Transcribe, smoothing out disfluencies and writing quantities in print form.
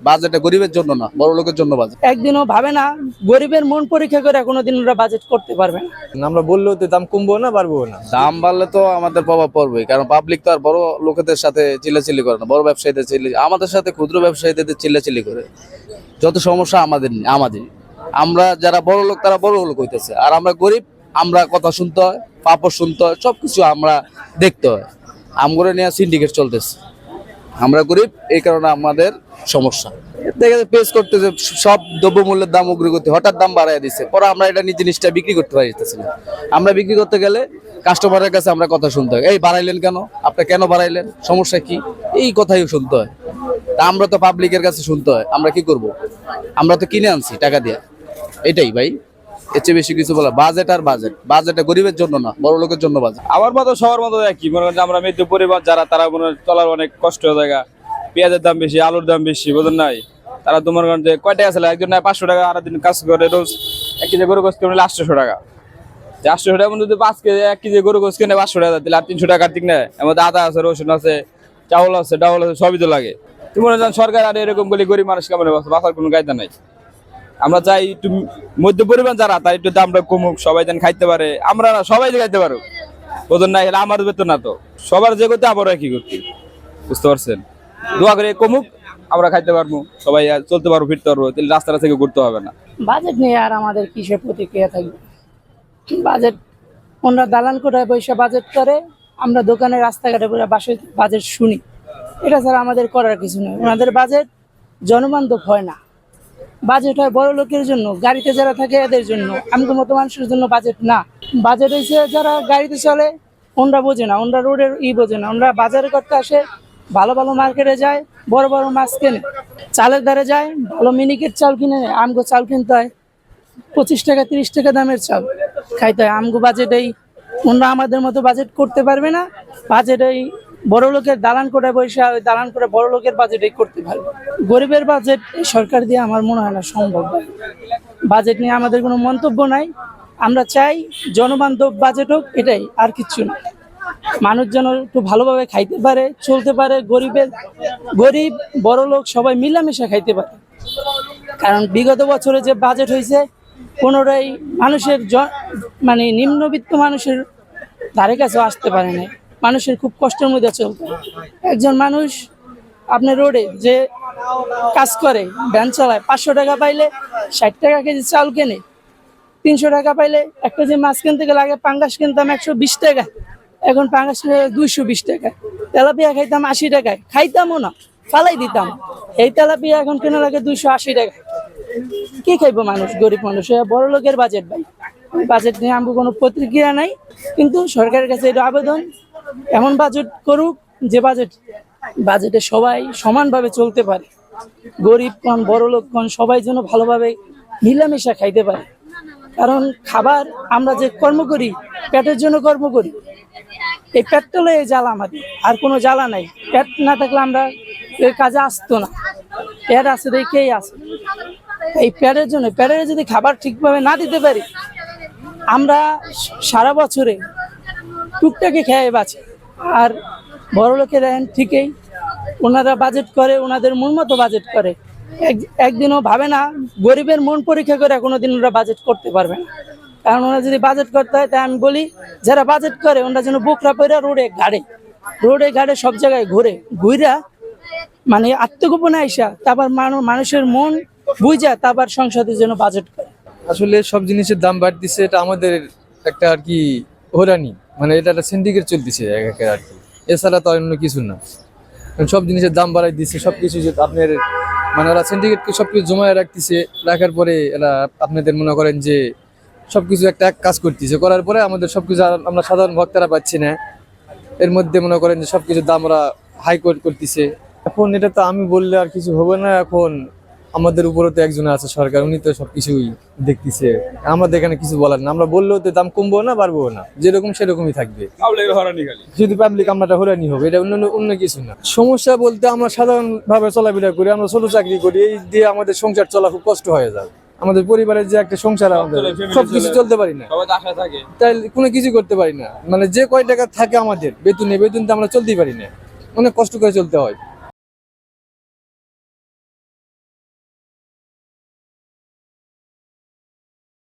বাজেটটা গরিবের জন্য না, বড় লোকের জন্য বাজেট। একদিনও ভাবে না, গরিবের মন পরীক্ষা করে কোনোদিন ওরা বাজেট করতে পারবে না। আমরা বললেও তো দাম কমবো না বাড়বো না। দাম বাড়লে তো আমাদের প্রভাব পড়বে, কারণ পাবলিক তো আর বড় লোকেদের সাথে চিল্লাচিল্লি করে না, বড় ব্যবসায়ীদের আমাদের সাথে ক্ষুদ্র ব্যবসায়ীদের চিল্লাচিল্লি করে। যত সমস্যা আমাদের আমরা যারা বড় লোক তারা বড় লোক হইতেছে, আর আমরা গরিব, আমরা কথা শুনতে হয়, পাপড় শুনতে হয়, সবকিছু আমরা দেখতে হয়। আমগরে নিয়ে সিন্ডিকেট চলতেছে, আমরা গরিব, এই কারণে আমাদের সমস্যা। দেখা যায় পেস করতেছে, সব দ্রব্যমূল্যের দাম অগ্রগতি হঠাৎ দাম বাড়াই দিচ্ছে, পরে আমরা এটা জিনিসটা বিক্রি করতে পারতেছি না। আমরা বিক্রি করতে গেলে কাস্টমারের কাছে আমরা কথা শুনতে হয়, এই বাড়াইলেন কেন, আপনি কেন বাড়াইলেন, সমস্যা কি, এই কথাই শুনতে হয়। তা আমরা তো পাবলিকের কাছে শুনতে হয়, আমরা কি করব, আমরা তো কিনে আনছি টাকা দিয়ে। এটাই ভাই, এর চেয়ে বেশি কিছু বলা। বাজেট আর বাজেট, বাজেটটা গরিবের জন্য না, বড় লোকের জন্য বাজেট। আমার মতো সবার মতো একই, মনে করেন আমরা মৃত্যু পরিবার যারা, তারা মনে হয় চলার অনেক কষ্ট হয়ে যায়। পেঁয়াজের দাম বেশি, আলুর দাম বেশি, বোঝেন নাই। তারা তো মনে করেন যে কয় টাকা ছিল, একজন 500 টাকা আর দিন কাজ করে, রোজ 1 কেজি গরু গোস কিনে 800 টাকা। 800 টাকা যদি 5 কেজি 1 কেজি গরু গোস কিনে 500 টাকা দিলে আর 300 টাকা ঠিক না। এমন আদা আছে, রসুন আছে, চাউল আছে, ডাউল আছে, সবই তো লাগে। তুমি মনে করেন সরকার আর এরকম বলে গরিব মানুষ কেমন বাঁচার কোনো কায়দা নাই। আমরা চাই একটু মধ্য পরিমাণ যারা, তার একটু দামটা কমুক, সবাই যেন খাইতে পারে। আমরা না, সবাই যে খাইতে পারো, ওদের না, এটা আমার বেতন না তো, সবার যে করতে আবারও একই করতে, বুঝতে পারছেন। দোয়া করে কমুক, আমরা খাইতে পারবো, সবাই চলতে পারবো, ফিরতে পারবো, তাহলে রাস্তা থেকে ঘুরতে হবে না। বাজেট নিয়ে আর আমাদের কিসের প্রতিক্রিয়া থাকবে? বাজেট, ওনারা দালান কোঠায় বসে বাজেট করে, আমরা দোকানে রাস্তাঘাটে বাজেট শুনি। এটা ছাড়া আমাদের করার কিছু নেই। ওনাদের বাজেট জনবান্ধব হয় না। বাজেট হয় বড় লোকের জন্য, গাড়িতে যারা থাকে এদের জন্য, আমাদের মতো মানুষের জন্য বাজেট না। বাজেট হয়েছে যারা গাড়িতে চলে, ওনরা বোঝে না, ওনরা রোডের বোঝে না। ওনরা বাজারে করতে আসে, ভালো ভালো মার্কেটে যায়, বড় বড় মাছ কেনে, চালের দ্বারে যায়, ভালো মিনিকেট চাল কিনে, আমগো চাল কিনতে হয় 25 টাকা 30 টাকা দামের চাল খাইতে হয়। আমগো বাজেটেই, ওনরা আমাদের মতো বাজেট করতে পারবে না। বাজেটেই বড় লোকের দালান করে বসে, ওই দালান করে বড় লোকের বাজেটেই করতে পারবে। গরিবের বাজেট সরকার দিয়ে আমার মনে হয় না সম্ভব। বাজেট নিয়ে আমাদের কোনো মন্তব্য নাই। আমরা চাই জনবান্ধব বাজেট হোক, এটাই, আর কিচ্ছু না। মানুষ যেন একটু ভালোভাবে খাইতে পারে, চলতে পারে, গরিব বড় লোক সবাই মিলামিশা খাইতে পারে। কারণ বিগত বছরে যে বাজেট হয়েছে, কোনোটাই মানুষের মানে নিম্নবিত্ত মানুষের ধারে কাছেও আসতে পারে না। মানুষের খুব কষ্টের মধ্যে চলতে। একজন মানুষ আপনার রোডে যে কাজ করে, ভ্যান চালায়, 500 টাকা পাইলে 60 টাকা কেজি চাল কেনে, 300 টাকা পাইলে 1 কেজি মাছ কিনতে গেলে আগে পাঙ্গাস কিনতাম 120 টাকা, এখন পাঙ্গাস 220 টাকা। তেলাপিয়া খাইতাম 80 টাকায়, খাইতামও না, ফালাই দিতাম। এই তেলাপিয়া এখন কেনা লাগে 280 টাকা। কি খাইবো মানুষ, গরিব মানুষ? বড় লোকের বাজেট ভাই। বাজেট নিয়ে আমাকে কোনো প্রতিক্রিয়া নাই, কিন্তু সরকারের কাছে এটা আবেদন, এমন বাজেট করুক যে বাজেটে সবাই সমানভাবে চলতে পারে। গরিব কোন বড় লোক কোন সবাই যেন ভালোভাবে মিলামেশা খাইতে পারে। কারণ খাবার, আমরা যে কর্ম করি পেটের জন্য কর্ম করি, এই পেটটা হলো এই জ্বালা আমাদের, আর কোনো জ্বালা নাই। পেট না থাকলে আমরা এই কাজে আসতো না। পেট আছে দেখেই আছে। এই পেটের জন্য, পেটের যদি খাবার ঠিকভাবে না দিতে পারি, আমরা সারা বছরে টুকটাকে খেয়ে বাঁচি। আর বড় লোকেরা ঠিকই ওনারা বাজেট করে, ওনাদের মন মতো বাজেট করে। একদিনও ভাবে না, গরিবের মন পরীক্ষা করে কোনোদিন ওরা বাজেট করতে পারবে না। কারণ ওরা যদি বাজেট করতে হয়, তাই আমি বলি যারা বাজেট করে ওনারা যেন বোকরা পয়রা রোডে ঘাড়ে সব জায়গায় ঘুরা মানে আত্মগোপনে আইসা, তারপর মানুষের মন বুঝা, তারপর সংসদের জন্য বাজেট করে। আসলে সব জিনিসের দাম বাড়তিছে, এটা আমাদের একটা আর কি হরানি, মানে এটা একটা সিন্ডিকেট চলতেছে একের আর কি, এছাড়া তো অন্য কিছু না। সব জিনিসের দাম বাড়াই দিচ্ছে, সবকিছু যে আপনার মানে ওরা সিন্ডিকেটকে সবকিছু জমায় রাখতেছে, রাখার পরে এরা আপনাদের মনে করেন যে সবকিছু একটা এক কাজ করতেছে, করার পরে আমাদের সবকিছু আমরা সাধারণ ভক্তরা পাচ্ছি না। এর মধ্যে মনে করেন যে সবকিছু দাম ওরা হাই করতেছে। এখন এটা তো আমি বললে আর কিছু হবে না, এখন আমাদের উপরে তো একজন আছে সরকার, উনি তো সবকিছুই দেখতেছে, আমাদের এখানে কিছু বলার না। আমরা বললেও তো দাম কমবো না বাড়বো না, যেরকম সেরকমই থাকবে। শুধু পাবলিক আমরা হরানি হবে, এটা অন্য কিছু না। সমস্যা বলতে আমরা সাধারণ ভাবে চলাফেরা করি, আমরা ছোট চাকরি করি, এই দিয়ে আমাদের সংসার চলা খুব কষ্ট হয়ে যায়। আমাদের পরিবারের যে একটা সংসার, আমাদের সবকিছু চলতে পারি না, তাই কোনো কিছু করতে পারি না। মানে যে কয় টাকা থাকে আমাদের বেতন তো আমরা চলতেই পারি না, অনেক কষ্ট করে চলতে হয়।